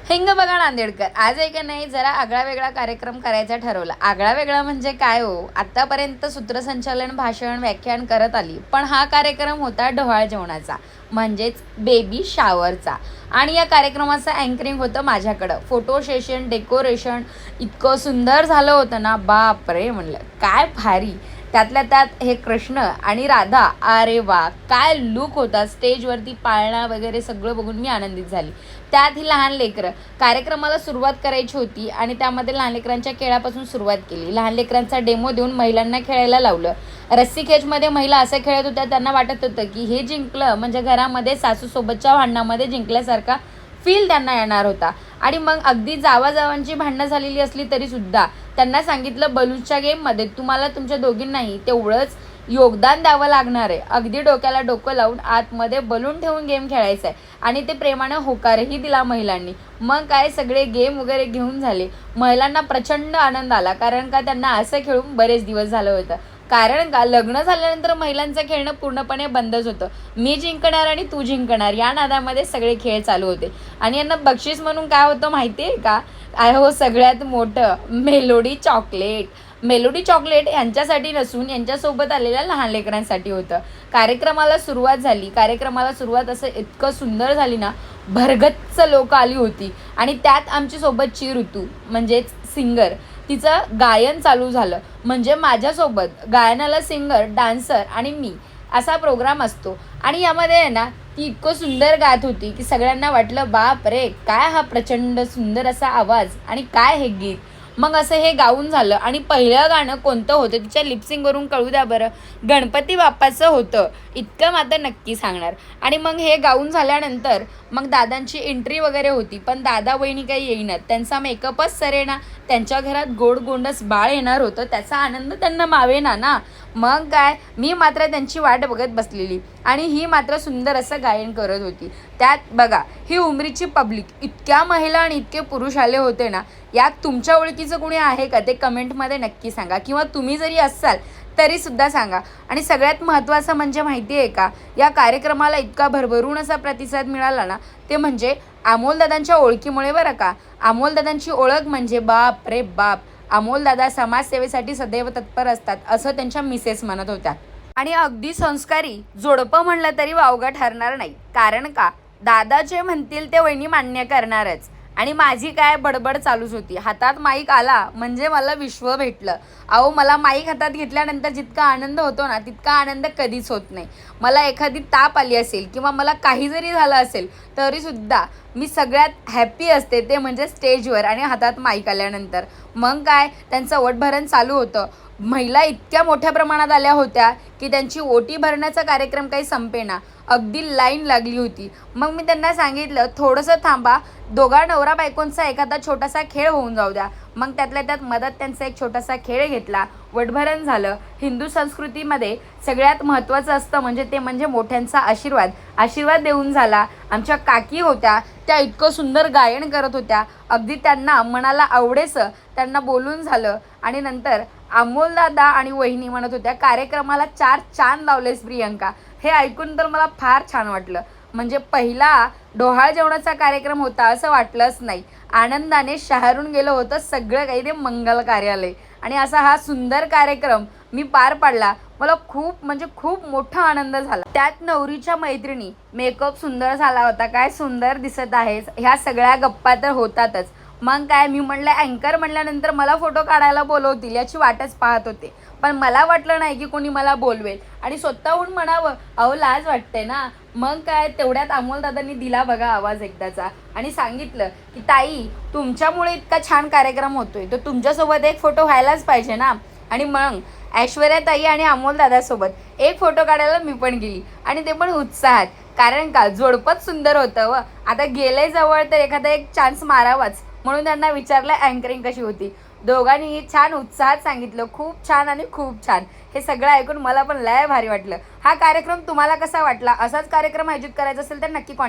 हिंग बघा नांदेडकर आज आहे का नाही जरा आगळा वेगळा कार्यक्रम करायचा ठरवला. आगळा वेगळा म्हणजे काय हो, आतापर्यंत सूत्रसंचालन भाषण व्याख्यान करत आली, पण हा कार्यक्रम होता डोहाळ जेवणाचा म्हणजेच बेबी शावरचा. आणि या कार्यक्रमाचं अँकरिंग होतं माझ्याकडं. फोटो सेशन डेकोरेशन इतकं सुंदर झालं होतं ना, बाप रे म्हणलं काय भारी. त्यातल्या त्यात हे कृष्ण आणि राधा, अरे वा काय लुक होता. स्टेजवरती पाळणा वगैरे सगळं बघून मी आनंदित झाली. त्यात ही लहान लेकरं. कार्यक्रमाला सुरुवात करायची होती आणि त्यामध्ये लहान लेकरांच्या खेळापासून सुरुवात केली. लहान लेकरांचा डेमो देऊन महिलांना खेळायला लावलं. रस्सी खेचमध्ये महिला असं खेळत होत्या, त्यांना वाटत होतं की हे जिंकलं म्हणजे घरामध्ये सासूसोबतच्या भांडणामध्ये जिंकल्यासारखा फील त्यांना येणार होता. आणि मग अगदी जावाजावांची भांडणं झालेली असली तरी सुद्धा त्यांना सांगितलं बलूनच्या गेममध्ये तुम्हाला तुमच्या दोघींनाही तेवढंच योगदान द्यावं लागणार आहे. अगदी डोक्याला डोकं लावून आतमध्ये बलून ठेवून गेम खेळायचा आहे. आणि ते प्रेमानं होकारही दिला महिलांनी. मग काय सगळे गेम वगैरे घेऊन झाले. महिलांना प्रचंड आनंद आला, कारण का त्यांना असं खेळून बरेच दिवस झालं होतं. कारण का लग्न झाल्यानंतर महिलांचं खेळणं पूर्णपणे बंदच होतं. मी जिंकणार आणि तू जिंकणार या नादामध्ये सगळे खेळ चालू होते. आणि यांना बक्षीस म्हणून काय होतं माहिती आहे का? हो सगळ्यात मोठं मेलोडी चॉकलेट. मेलोडी चॉकलेट यांच्यासाठी नसून यांच्यासोबत आलेल्या लहान लेकरांसाठी होतं. कार्यक्रमाला सुरुवात असं इतकं सुंदर झाली ना, भरगच्च लोक आली होती. आणि त्यात आमची सोबतची ऋतू म्हणजेच सिंगर, तिचं गायन चालू झालं. म्हणजे माझ्यासोबत गायनाला सिंगर, डान्सर आणि मी असा प्रोग्राम असतो. आणि यामध्ये आहे ना ती इतकं सुंदर गात होती की सगळ्यांना वाटलं बाप रे काय हा प्रचंड सुंदर असा आवाज आणि काय हे गीत. मग असं हे गाऊन झालं. आणि पहिलं गाणं कोणतं होतं तिच्या लिपसिंगवरून कळू द्या बरं. गणपती बाप्पाचं होतं, इतकं मात्र नक्की सांगणार. आणि मग हे गाऊन झाल्यानंतर मग दादांची एंट्री वगैरे होती, पण दादा वहिनी काही येईनात. त्यांचा मेकअपच सरेना. त्यांच्या घरात गोड गोंडस बाळ येणार होतं, त्याचा आनंद त्यांना मावेना ना. मग काय मी मात्र त्यांची वाट बघत बसलेली आणि ही मात्र सुंदर असं गायन करत होती. त्यात बघा ही उमरीची पब्लिक, इतक्या महिला आणि इतके पुरुष आले होते ना. यात तुमच्या ओळखीचं कोणी आहे का ते कमेंटमध्ये नक्की सांगा, किंवा तुम्ही जरी असाल तरी सुद्धा सांगा. आणि सगळ्यात महत्त्वाचं म्हणजे माहिती आहे का, या कार्यक्रमाला इतका भरभरून असा प्रतिसाद मिळाला ना, ते म्हणजे अमोलदादांच्या ओळखीमुळे बरं का. अमोलदादांची ओळख म्हणजे बाप रे बाप, अमोलदादा समाजसेवेसाठी सदैव तत्पर असतात असं त्यांच्या मिसेस म्हणत होत्या. आणि अगदी संस्कारी जोडपं म्हणलं तरी वावगं ठरणार नाही, कारण का दादा जे म्हणतील ते वहिनी मान्य करणारच. आणि माझी काय बडबड चालूच होती. हातात माईक आला म्हणजे मला विश्व भेटलं. अहो मला माईक हातात घेतल्यानंतर जितका आनंद होतो ना, तितका आनंद कधीच होत नाही. मला एखादी ताप आली असेल किंवा मला काही जरी झालं असेल तरीसुद्धा मी सगळ्यात हॅप्पी असते ते म्हणजे स्टेजवर आणि हातात माईक आल्यानंतर. मग काय त्यांचं ओटभरण चालू होतं. महिला इतक्या मोठ्या प्रमाणात आल्या होत्या की त्यांची ओटी भरण्याचा कार्यक्रम काही संपेना. अगदी लाईन लागली होती. मग मी त्यांना सांगितलं थोडंसं थांबा, दोघा नवरा बायकोंचा एखादा छोटासा खेळ होऊन जाऊ द्या. मग त्यातल्या त्यात मदत त्यांचा एक छोटासा खेळ घेतला, वटभरण झालं. हिंदू संस्कृतीमध्ये सगळ्यात महत्त्वाचं असतं म्हणजे मोठ्यांचा आशीर्वाद देऊन झाला. आमच्या काकी होत्या, त्या इतकं सुंदर गायन करत होत्या. अगदी त्यांना मनाला आवडेसं त्यांना बोलून झालं. आणि नंतर अमोलदादा आणि वहिनी म्हणत होत्या कार्यक्रमाला 4 चांद लावलेस प्रियंका. हे ऐकून तर मला फार छान वाटलं. म्हणजे पहिला डोहाळ जेवणाचा कार्यक्रम होता असं वाटलंच नाही. आनंदाने शहरून गेलं होतं सगळं काही ते मंगल कार्यालय. आणि असा हा सुंदर कार्यक्रम मी पार पाडला. मला खूप मोठा आनंद झाला. त्यात नवरीच्या मैत्रिणी, मेकअप सुंदर झाला होता, काय सुंदर दिसत आहेस, ह्या सगळ्या गप्पा तर होतातच. मग काय मी म्हणलं अँकर म्हणल्यानंतर मला फोटो काढायला बोलवतील याची वाटच पाहत होते. पण मला वाटलं नाही की कोणी मला बोलवेल आणि स्वतःहून म्हणावं, अहो लाज वाटते ना. मग काय तेवढ्यात अमोलदादांनी दिला बघा आवाज एकदाचा आणि सांगितलं की ताई तुमच्यामुळे इतका छान कार्यक्रम होतोय, तर तुमच्यासोबत एक फोटो व्हायलाच पाहिजे ना. आणि मग ऐश्वर्याताई आणि अमोलदादासोबत एक फोटो काढायला मी पण गेली, आणि ते पण उत्साहात. कारण का जोडपंच सुंदर होतं. आता गेले जवळ तर एखादा एक चान्स मारावाच, म्हणून त्यांना विचारलं अँकरिंग कशी होती. दोघांनीही छान उत्साहात सांगितलं, खूप छान आणि खूप छान. हे सगळं ऐकून मला पण लय भारी वाटलं. हा कार्यक्रम तुम्हाला कसा वाटला? असाच कार्यक्रम आयोजित करायचा असेल तर नक्की कॉन्टॅक्ट